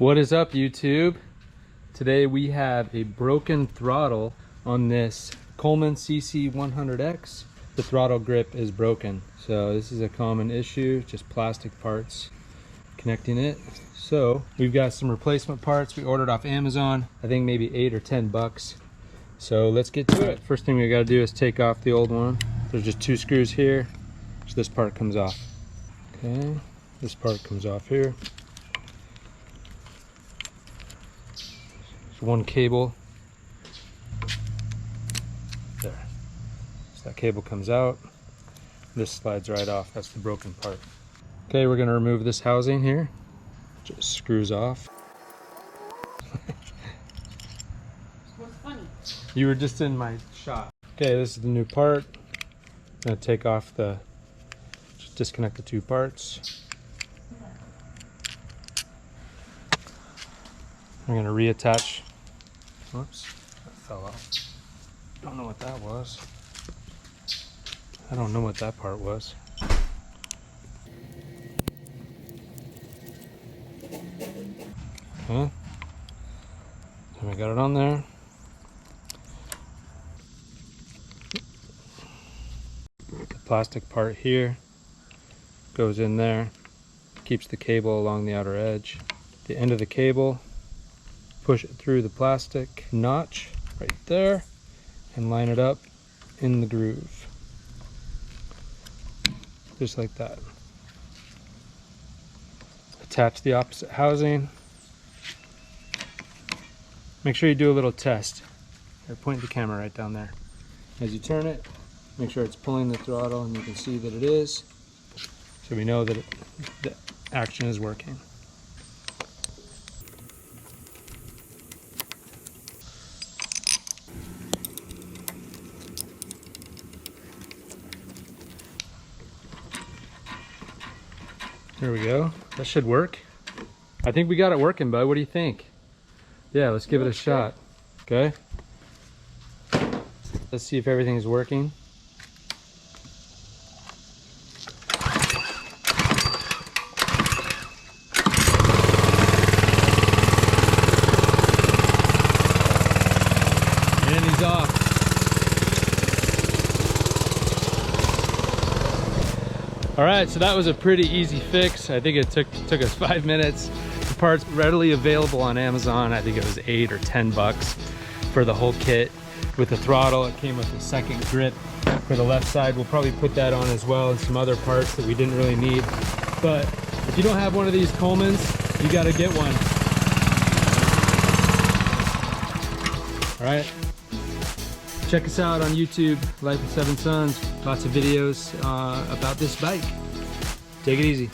What is up, YouTube? Today we have a broken throttle on this Coleman CC100X. The throttle grip is broken, so this is a common issue, just plastic parts connecting it. So we've got some replacement parts we ordered off Amazon, I think maybe 8 or 10 bucks. So let's get to it. First thing we got to do is take off the old one. There's just 2 screws here, so this part comes off. Okay, this part comes off here. One cable there, so that cable comes out, this slides right off. That's the broken part. Okay, we're going to remove this housing here, just screws off. What's funny? You were just in my shot. Okay, this is the new part. I'm going to take off just disconnect the 2 parts. I'm going to reattach. Whoops, that fell off. Don't know what that was. I don't know what that part was. Okay. And we got it on there. The plastic part here goes in there, keeps the cable along the outer edge. The end of the cable, push it through the plastic notch right there and line it up in the groove, just like that. Attach the opposite housing. Make sure you do a little test. Here, point the camera right down there. As you turn it, make sure it's pulling the throttle, and you can see that it is, so we know that the action is working. There we go. That should work. I think we got it working, bud. What do you think? Yeah, let's give it a shot. Okay. Let's see if everything is working. And he's off. All right, so that was a pretty easy fix. I think it took us 5 minutes. The part's readily available on Amazon. I think it was 8 or 10 bucks for the whole kit. With the throttle, it came with a second grip for the left side. We'll probably put that on as well, and some other parts that we didn't really need. But if you don't have one of these Colemans, you gotta get one. All right. Check us out on YouTube, Life with 7 Sons. Lots of videos about this bike. Take it easy.